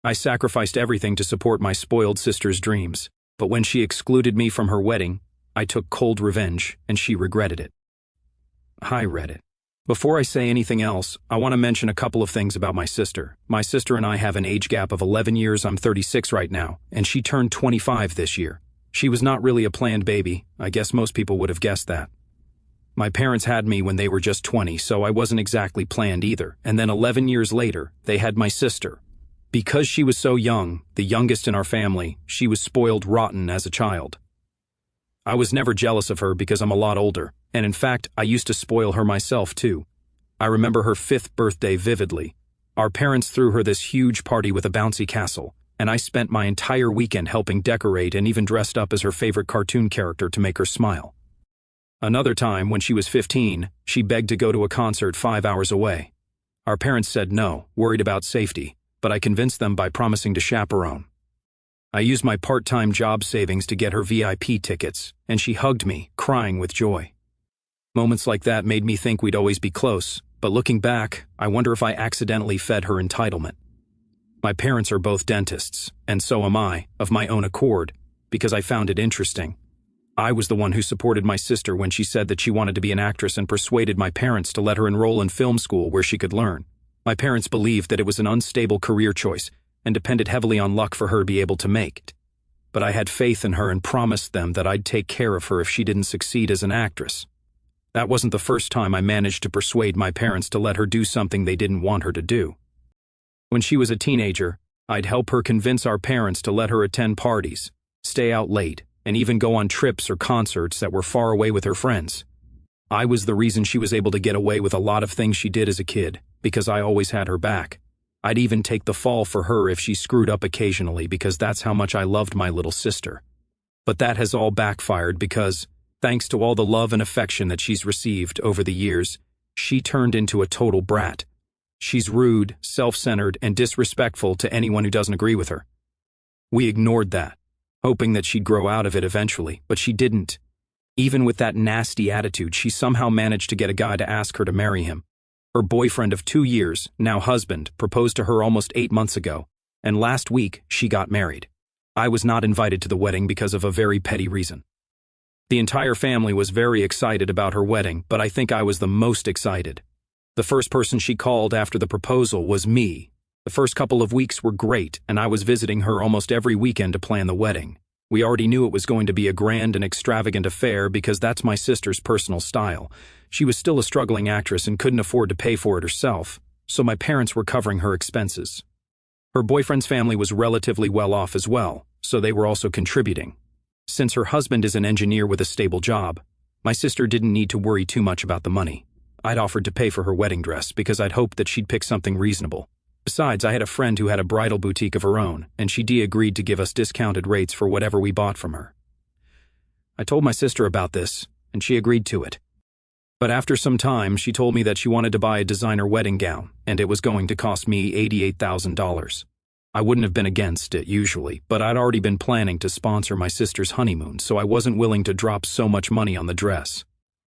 I sacrificed everything to support my spoiled sister's dreams, but when she excluded me from her wedding, I took cold revenge, and she regretted it. I read it. Before I say anything else, I want to mention a couple of things about my sister. My sister and I have an age gap of 11 years. I'm 36 right now, and she turned 25 this year. She was not really a planned baby. I guess most people would have guessed that. My parents had me when they were just 20, so I wasn't exactly planned either. And then 11 years later, they had my sister. Because she was so young, the youngest in our family, she was spoiled rotten as a child. I was never jealous of her because I'm a lot older, and in fact, I used to spoil her myself too. I remember her 5th birthday vividly. Our parents threw her this huge party with a bouncy castle, and I spent my entire weekend helping decorate and even dressed up as her favorite cartoon character to make her smile. Another time, when she was 15, she begged to go to a concert 5 hours away. Our parents said no, worried about safety, but I convinced them by promising to chaperone. I used my part-time job savings to get her VIP tickets, and she hugged me, crying with joy. Moments like that made me think we'd always be close, but looking back, I wonder if I accidentally fed her entitlement. My parents are both dentists, and so am I, of my own accord, because I found it interesting. I was the one who supported my sister when she said that she wanted to be an actress and persuaded my parents to let her enroll in film school where she could learn. My parents believed that it was an unstable career choice and depended heavily on luck for her to be able to make it. But I had faith in her and promised them that I'd take care of her if she didn't succeed as an actress. That wasn't the first time I managed to persuade my parents to let her do something they didn't want her to do. When she was a teenager, I'd help her convince our parents to let her attend parties, stay out late, and even go on trips or concerts that were far away with her friends. I was the reason she was able to get away with a lot of things she did as a kid, because I always had her back. I'd even take the fall for her if she screwed up occasionally because that's how much I loved my little sister. But that has all backfired because, thanks to all the love and affection that she's received over the years, she turned into a total brat. She's rude, self-centered, and disrespectful to anyone who doesn't agree with her. We ignored that, hoping that she'd grow out of it eventually, but she didn't. Even with that nasty attitude, she somehow managed to get a guy to ask her to marry him. Her boyfriend of 2 years, now husband, proposed to her almost 8 months ago, and last week she got married. I was not invited to the wedding because of a very petty reason. The entire family was very excited about her wedding, but I think I was the most excited. The first person she called after the proposal was me. The first couple of weeks were great, and I was visiting her almost every weekend to plan the wedding. We already knew it was going to be a grand and extravagant affair because that's my sister's personal style. She was still a struggling actress and couldn't afford to pay for it herself, so my parents were covering her expenses. Her boyfriend's family was relatively well off as well, so they were also contributing. Since her husband is an engineer with a stable job, my sister didn't need to worry too much about the money. I'd offered to pay for her wedding dress because I'd hoped that she'd pick something reasonable. Besides, I had a friend who had a bridal boutique of her own, and she agreed to give us discounted rates for whatever we bought from her. I told my sister about this, and she agreed to it. But after some time, she told me that she wanted to buy a designer wedding gown, and it was going to cost me $88,000. I wouldn't have been against it usually, but I'd already been planning to sponsor my sister's honeymoon, so I wasn't willing to drop so much money on the dress.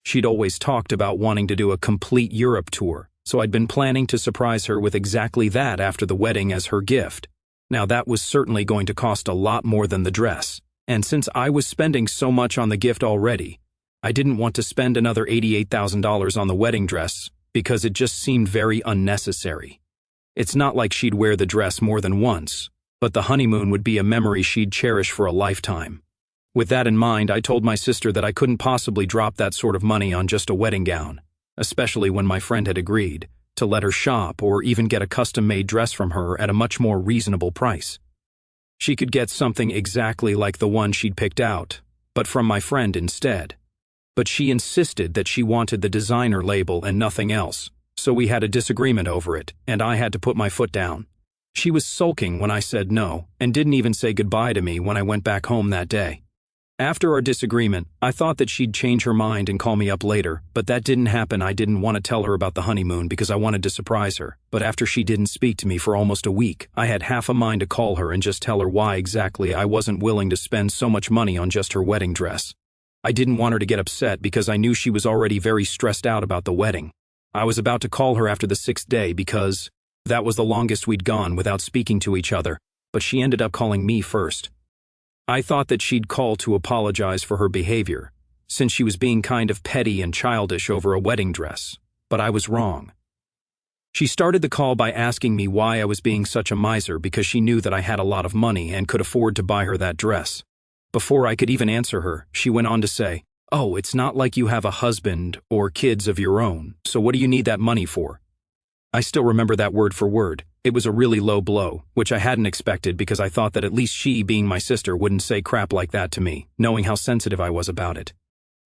She'd always talked about wanting to do a complete Europe tour, so I'd been planning to surprise her with exactly that after the wedding as her gift. Now that was certainly going to cost a lot more than the dress, and since I was spending so much on the gift already, I didn't want to spend another $88,000 on the wedding dress because it just seemed very unnecessary. It's not like she'd wear the dress more than once, but the honeymoon would be a memory she'd cherish for a lifetime. With that in mind, I told my sister that I couldn't possibly drop that sort of money on just a wedding gown, especially when my friend had agreed to let her shop or even get a custom-made dress from her at a much more reasonable price. She could get something exactly like the one she'd picked out, but from my friend instead. But she insisted that she wanted the designer label and nothing else, so we had a disagreement over it, and I had to put my foot down. She was sulking when I said no, and didn't even say goodbye to me when I went back home that day. After our disagreement, I thought that she'd change her mind and call me up later, but that didn't happen. I didn't want to tell her about the honeymoon because I wanted to surprise her, but after she didn't speak to me for almost a week, I had half a mind to call her and just tell her why exactly I wasn't willing to spend so much money on just her wedding dress. I didn't want her to get upset because I knew she was already very stressed out about the wedding. I was about to call her after the 6th day because, That was the longest we'd gone without speaking to each other, but she ended up calling me first. I thought that she'd call to apologize for her behavior, since she was being kind of petty and childish over a wedding dress, but I was wrong. She started the call by asking me why I was being such a miser because she knew that I had a lot of money and could afford to buy her that dress. Before I could even answer her, she went on to say, "Oh, it's not like you have a husband or kids of your own, so what do you need that money for?" I still remember that word for word. It was a really low blow, which I hadn't expected because I thought that at least she, being my sister, wouldn't say crap like that to me, knowing how sensitive I was about it.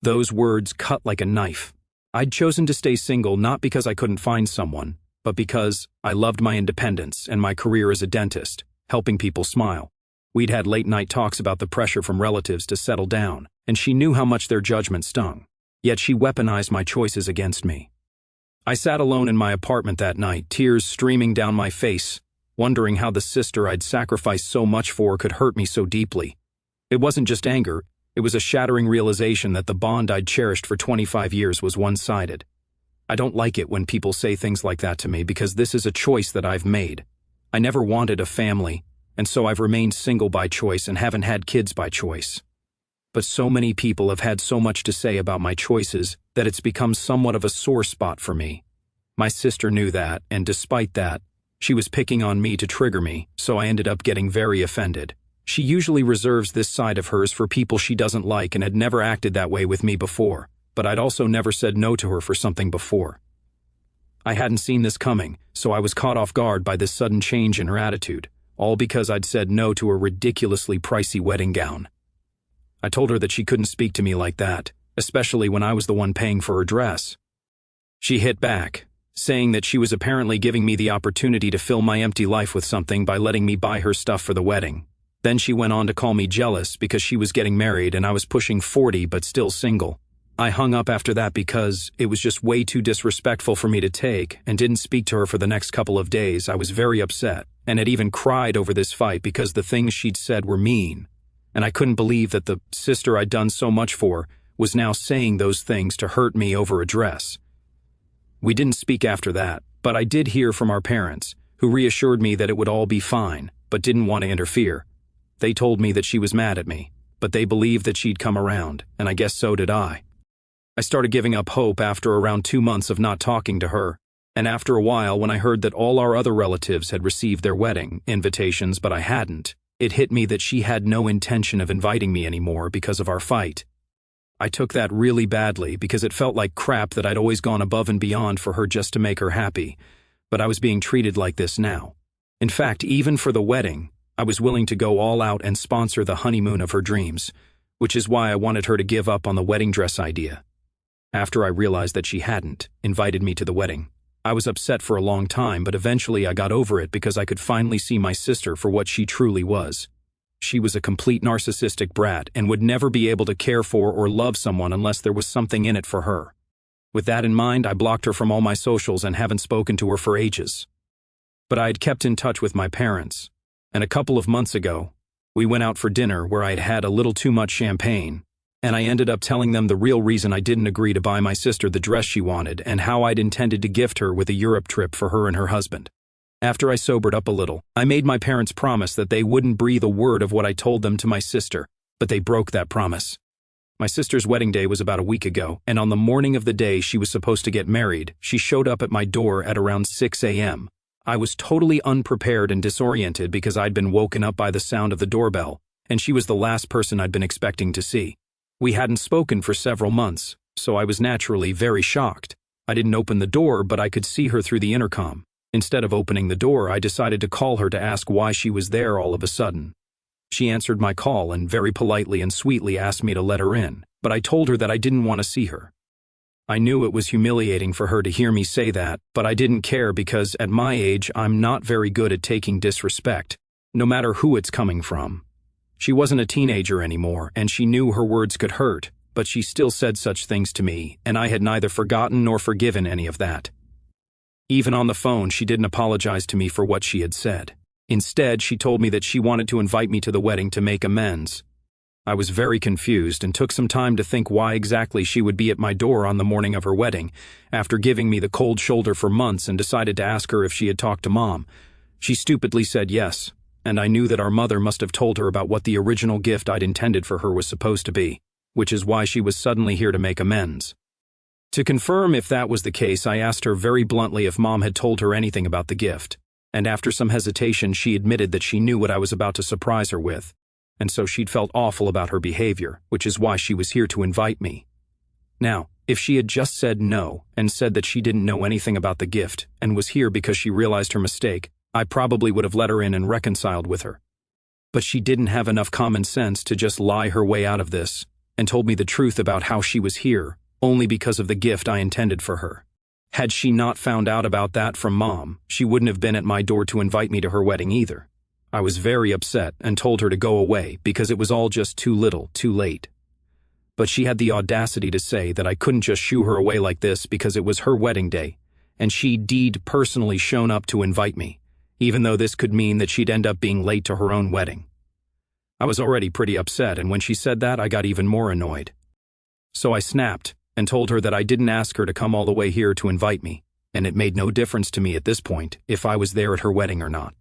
Those words cut like a knife. I'd chosen to stay single not because I couldn't find someone, but because I loved my independence and my career as a dentist, helping people smile. We'd had late-night talks about the pressure from relatives to settle down, and she knew how much their judgment stung. Yet she weaponized my choices against me. I sat alone in my apartment that night, tears streaming down my face, wondering how the sister I'd sacrificed so much for could hurt me so deeply. It wasn't just anger, it was a shattering realization that the bond I'd cherished for 25 years was one-sided. I don't like it when people say things like that to me because this is a choice that I've made. I never wanted a family, and so I've remained single by choice and haven't had kids by choice. But so many people have had so much to say about my choices that it's become somewhat of a sore spot for me. My sister knew that, and despite that, she was picking on me to trigger me, so I ended up getting very offended. She usually reserves this side of hers for people she doesn't like and had never acted that way with me before, but I'd also never said no to her for something before. I hadn't seen this coming, so I was caught off guard by this sudden change in her attitude, all because I'd said no to a ridiculously pricey wedding gown. I told her that she couldn't speak to me like that, especially when I was the one paying for her dress. She hit back, saying that she was apparently giving me the opportunity to fill my empty life with something by letting me buy her stuff for the wedding. Then she went on to call me jealous because she was getting married and I was pushing 40 but still single. I hung up after that because it was just way too disrespectful for me to take and didn't speak to her for the next couple of days. I was very upset and had even cried over this fight because the things she'd said were mean. And I couldn't believe that the sister I'd done so much for was now saying those things to hurt me over a dress. We didn't speak after that, but I did hear from our parents, who reassured me that it would all be fine, but didn't want to interfere. They told me that she was mad at me, but they believed that she'd come around, and I guess so did I. I started giving up hope after around 2 months of not talking to her, and after a while when I heard that all our other relatives had received their wedding invitations but I hadn't, it hit me that she had no intention of inviting me anymore because of our fight. I took that really badly because it felt like crap that I'd always gone above and beyond for her just to make her happy, but I was being treated like this now. In fact, even for the wedding, I was willing to go all out and sponsor the honeymoon of her dreams, which is why I wanted her to give up on the wedding dress idea. After I realized that she hadn't invited me to the wedding, I was upset for a long time, but eventually I got over it because I could finally see my sister for what she truly was. She was a complete narcissistic brat and would never be able to care for or love someone unless there was something in it for her. With that in mind, I blocked her from all my socials and haven't spoken to her for ages. But I had kept in touch with my parents, and a couple of months ago, we went out for dinner where I had had a little too much champagne, and I ended up telling them the real reason I didn't agree to buy my sister the dress she wanted and how I'd intended to gift her with a Europe trip for her and her husband. After I sobered up a little, I made my parents promise that they wouldn't breathe a word of what I told them to my sister, but they broke that promise. My sister's wedding day was about a week ago, and on the morning of the day she was supposed to get married, she showed up at my door at around 6 a.m. I was totally unprepared and disoriented because I'd been woken up by the sound of the doorbell, and she was the last person I'd been expecting to see. We hadn't spoken for several months, so I was naturally very shocked. I didn't open the door, but I could see her through the intercom. Instead of opening the door, I decided to call her to ask why she was there all of a sudden. She answered my call and very politely and sweetly asked me to let her in, but I told her that I didn't want to see her. I knew it was humiliating for her to hear me say that, but I didn't care because at my age I'm not very good at taking disrespect, no matter who it's coming from. She wasn't a teenager anymore, and she knew her words could hurt, but she still said such things to me, and I had neither forgotten nor forgiven any of that. Even on the phone, she didn't apologize to me for what she had said. Instead, she told me that she wanted to invite me to the wedding to make amends. I was very confused and took some time to think why exactly she would be at my door on the morning of her wedding, after giving me the cold shoulder for months, and decided to ask her if she had talked to Mom. She stupidly said yes, and I knew that our mother must have told her about what the original gift I'd intended for her was supposed to be, which is why she was suddenly here to make amends. To confirm if that was the case, I asked her very bluntly if Mom had told her anything about the gift, and after some hesitation she admitted that she knew what I was about to surprise her with, and so she'd felt awful about her behavior, which is why she was here to invite me. Now, if she had just said no and said that she didn't know anything about the gift and was here because she realized her mistake, I probably would have let her in and reconciled with her. But she didn't have enough common sense to just lie her way out of this, and told me the truth about how she was here only because of the gift I intended for her. Had she not found out about that from Mom, she wouldn't have been at my door to invite me to her wedding either. I was very upset and told her to go away because it was all just too little, too late. But she had the audacity to say that I couldn't just shoo her away like this because it was her wedding day, and she'd personally shown up to invite me, even though this could mean that she'd end up being late to her own wedding. I was already pretty upset, and when she said that, I got even more annoyed. So I snapped and told her that I didn't ask her to come all the way here to invite me, and it made no difference to me at this point if I was there at her wedding or not.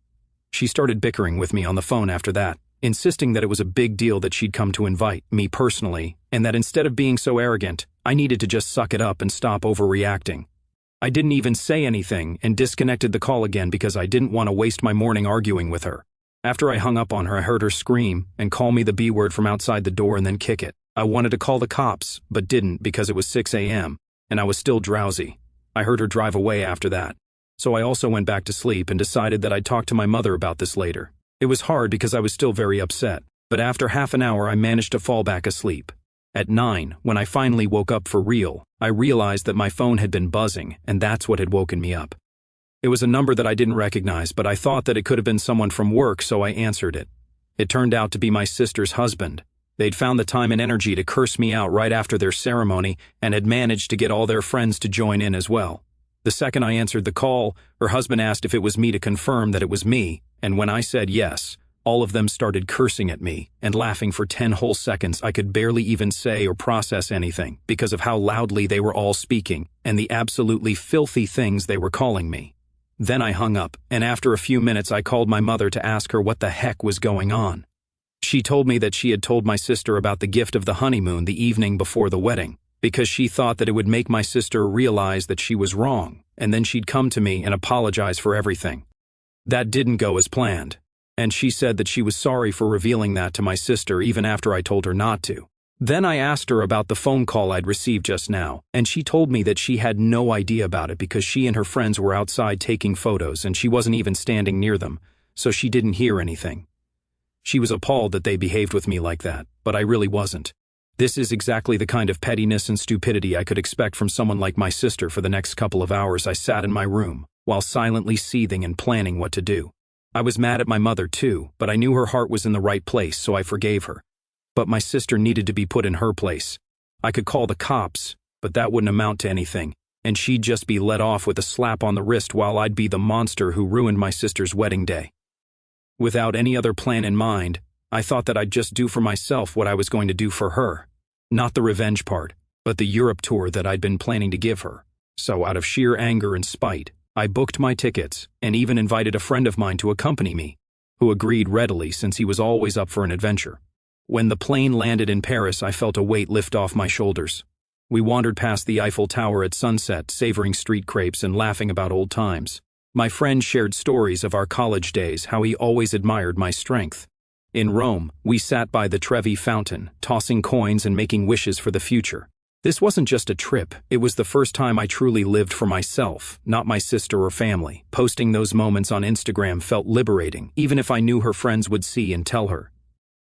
She started bickering with me on the phone after that, insisting that it was a big deal that she'd come to invite me personally, and that instead of being so arrogant, I needed to just suck it up and stop overreacting. I didn't even say anything and disconnected the call again because I didn't want to waste my morning arguing with her. After I hung up on her, I heard her scream and call me the B word from outside the door and then kick it. I wanted to call the cops, but didn't because it was 6 a.m., and I was still drowsy. I heard her drive away after that. So I also went back to sleep and decided that I'd talk to my mother about this later. It was hard because I was still very upset, but after half an hour I managed to fall back asleep. At 9, when I finally woke up for real, I realized that my phone had been buzzing, and that's what had woken me up. It was a number that I didn't recognize, but I thought that it could have been someone from work, so I answered it. It turned out to be my sister's husband. They'd found the time and energy to curse me out right after their ceremony and had managed to get all their friends to join in as well. The second I answered the call, her husband asked if it was me to confirm that it was me, and when I said yes, all of them started cursing at me and laughing for 10 whole seconds. I could barely even say or process anything because of how loudly they were all speaking and the absolutely filthy things they were calling me. Then I hung up, and after a few minutes I called my mother to ask her what the heck was going on. She told me that she had told my sister about the gift of the honeymoon the evening before the wedding, because she thought that it would make my sister realize that she was wrong, and then she'd come to me and apologize for everything. That didn't go as planned, and she said that she was sorry for revealing that to my sister even after I told her not to. Then I asked her about the phone call I'd received just now, and she told me that she had no idea about it because she and her friends were outside taking photos and she wasn't even standing near them, so she didn't hear anything. She was appalled that they behaved with me like that, but I really wasn't. This is exactly the kind of pettiness and stupidity I could expect from someone like my sister. For the next couple of hours I sat in my room, while silently seething and planning what to do. I was mad at my mother too, but I knew her heart was in the right place, so I forgave her. But my sister needed to be put in her place. I could call the cops, but that wouldn't amount to anything, and she'd just be let off with a slap on the wrist while I'd be the monster who ruined my sister's wedding day. Without any other plan in mind, I thought that I'd just do for myself what I was going to do for her. Not the revenge part, but the Europe tour that I'd been planning to give her. So out of sheer anger and spite, I booked my tickets and even invited a friend of mine to accompany me, who agreed readily since he was always up for an adventure. When the plane landed in Paris, I felt a weight lift off my shoulders. We wandered past the Eiffel Tower at sunset, savoring street crepes and laughing about old times. My friend shared stories of our college days, how he always admired my strength. In Rome, we sat by the Trevi fountain, tossing coins and making wishes for the future. This wasn't just a trip, it was the first time I truly lived for myself, not my sister or family. Posting those moments on Instagram felt liberating, even if I knew her friends would see and tell her.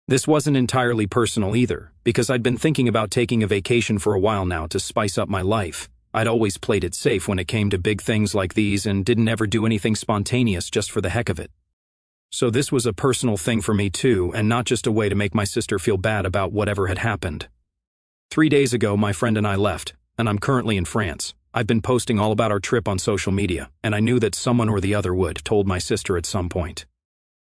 This wasn't entirely personal either, because I'd been thinking about taking a vacation for a while now to spice up my life. I'd always played it safe when it came to big things like these and didn't ever do anything spontaneous just for the heck of it. So this was a personal thing for me too, and not just a way to make my sister feel bad about whatever had happened. 3 days ago, my friend and I left, and I'm currently in France. I've been posting all about our trip on social media, and I knew that someone or the other would told my sister at some point.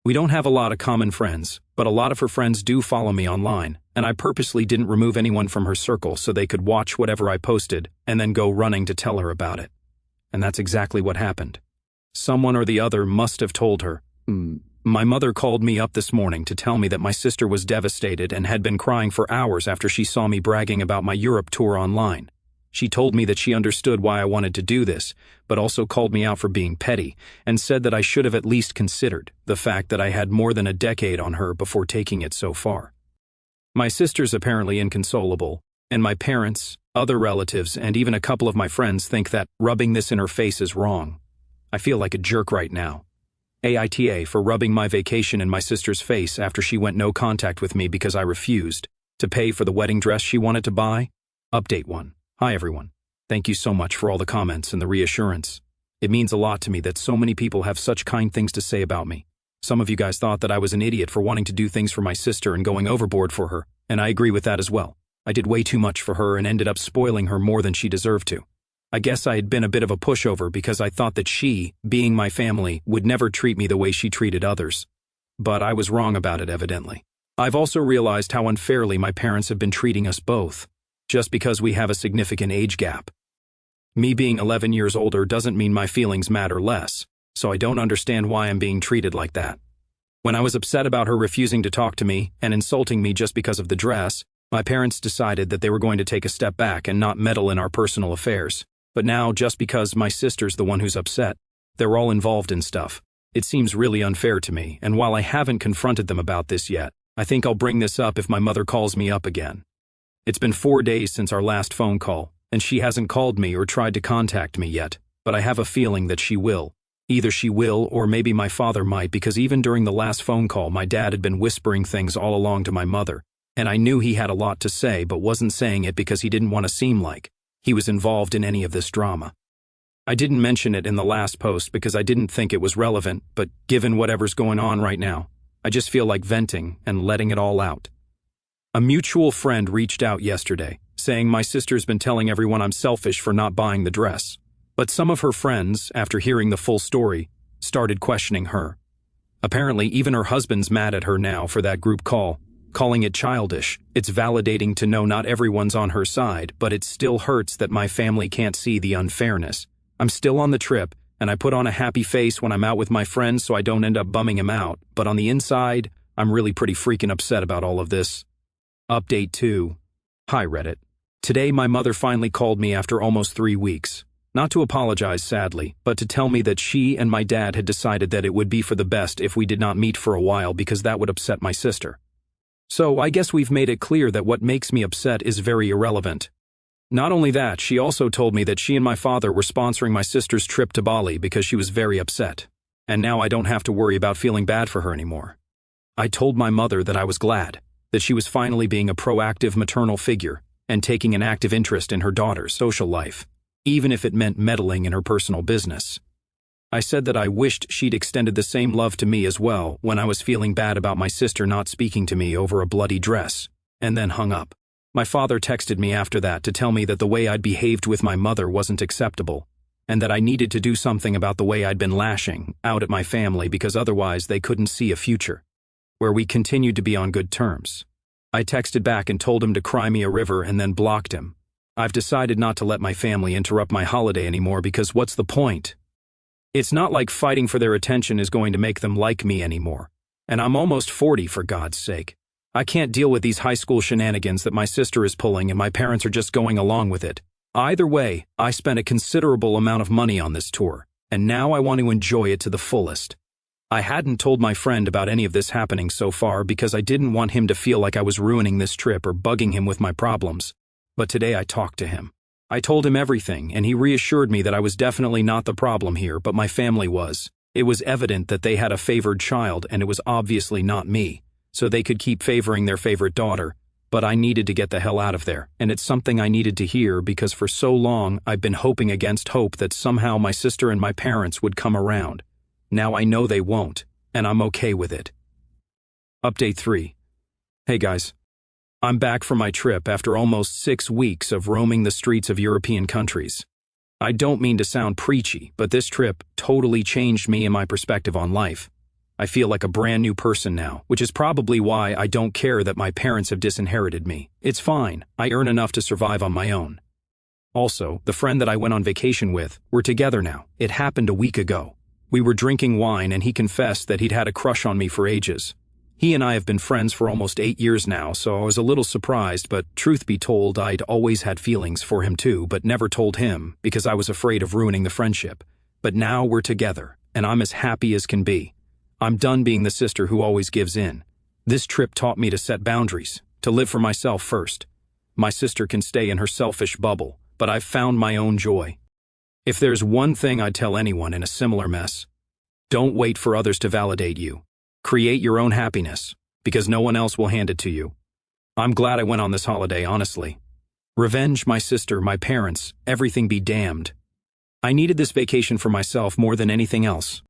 We don't have a lot of common friends, but a lot of her friends do follow me online, and I purposely didn't remove anyone from her circle so they could watch whatever I posted and then go running to tell her about it. And that's exactly what happened. Someone or the other must have told her. My mother called me up this morning to tell me that my sister was devastated and had been crying for hours after she saw me bragging about my Europe tour online. She told me that she understood why I wanted to do this, but also called me out for being petty, and said that I should have at least considered the fact that I had more than a decade on her before taking it so far. My sister's apparently inconsolable, and my parents, other relatives, and even a couple of my friends think that rubbing this in her face is wrong. I feel like a jerk right now. AITA for rubbing my vacation in my sister's face after she went no contact with me because I refused to pay for the wedding dress she wanted to buy. Update 1. Hi everyone. Thank you so much for all the comments and the reassurance. It means a lot to me that so many people have such kind things to say about me. Some of you guys thought that I was an idiot for wanting to do things for my sister and going overboard for her, and I agree with that as well. I did way too much for her and ended up spoiling her more than she deserved to. I guess I had been a bit of a pushover because I thought that she, being my family, would never treat me the way she treated others. But I was wrong about it, evidently. I've also realized how unfairly my parents have been treating us both, just because we have a significant age gap. Me being 11 years older doesn't mean my feelings matter less, so I don't understand why I'm being treated like that. When I was upset about her refusing to talk to me and insulting me just because of the dress, my parents decided that they were going to take a step back and not meddle in our personal affairs. But now, just because my sister's the one who's upset, they're all involved in stuff. It seems really unfair to me, and while I haven't confronted them about this yet, I think I'll bring this up if my mother calls me up again. It's been 4 days since our last phone call, and she hasn't called me or tried to contact me yet, but I have a feeling that she will. Either she will or maybe my father might, because even during the last phone call my dad had been whispering things all along to my mother, and I knew he had a lot to say but wasn't saying it because he didn't want to seem like he was involved in any of this drama. I didn't mention it in the last post because I didn't think it was relevant, but given whatever's going on right now, I just feel like venting and letting it all out. A mutual friend reached out yesterday, saying my sister's been telling everyone I'm selfish for not buying the dress. But some of her friends, after hearing the full story, started questioning her. Apparently, even her husband's mad at her now for that group call, calling it childish. It's validating to know not everyone's on her side, but it still hurts that my family can't see the unfairness. I'm still on the trip, and I put on a happy face when I'm out with my friends so I don't end up bumming him out, but on the inside, I'm really pretty freaking upset about all of this. Update 2. Hi Reddit. Today my mother finally called me after almost 3 weeks. Not to apologize, sadly, but to tell me that she and my dad had decided that it would be for the best if we did not meet for a while because that would upset my sister. So I guess we've made it clear that what makes me upset is very irrelevant. Not only that, she also told me that she and my father were sponsoring my sister's trip to Bali because she was very upset. And now I don't have to worry about feeling bad for her anymore. I told my mother that I was glad that she was finally being a proactive maternal figure and taking an active interest in her daughter's social life, even if it meant meddling in her personal business. I said that I wished she'd extended the same love to me as well when I was feeling bad about my sister not speaking to me over a bloody dress, and then hung up. My father texted me after that to tell me that the way I'd behaved with my mother wasn't acceptable, and that I needed to do something about the way I'd been lashing out at my family because otherwise they couldn't see a future where we continued to be on good terms. I texted back and told him to cry me a river and then blocked him. I've decided not to let my family interrupt my holiday anymore because what's the point? It's not like fighting for their attention is going to make them like me anymore. And I'm almost 40, for God's sake. I can't deal with these high school shenanigans that my sister is pulling and my parents are just going along with it. Either way, I spent a considerable amount of money on this tour, and now I want to enjoy it to the fullest. I hadn't told my friend about any of this happening so far because I didn't want him to feel like I was ruining this trip or bugging him with my problems. But today I talked to him. I told him everything, and he reassured me that I was definitely not the problem here, but my family was. It was evident that they had a favored child, and it was obviously not me, so they could keep favoring their favorite daughter. But I needed to get the hell out of there, and it's something I needed to hear because for so long I've been hoping against hope that somehow my sister and my parents would come around. Now I know they won't, and I'm okay with it. Update 3. Hey guys. I'm back from my trip after almost 6 weeks of roaming the streets of European countries. I don't mean to sound preachy, but this trip totally changed me and my perspective on life. I feel like a brand new person now, which is probably why I don't care that my parents have disinherited me. It's fine, I earn enough to survive on my own. Also, the friend that I went on vacation with, we're together now. It happened a week ago. We were drinking wine and he confessed that he'd had a crush on me for ages. He and I have been friends for almost 8 years now, so I was a little surprised, but truth be told, I'd always had feelings for him too, but never told him because I was afraid of ruining the friendship. But now we're together, and I'm as happy as can be. I'm done being the sister who always gives in. This trip taught me to set boundaries, to live for myself first. My sister can stay in her selfish bubble, but I've found my own joy. If there's one thing I'd tell anyone in a similar mess, don't wait for others to validate you. Create your own happiness, because no one else will hand it to you. I'm glad I went on this holiday, honestly. Revenge, my sister, my parents, everything be damned. I needed this vacation for myself more than anything else.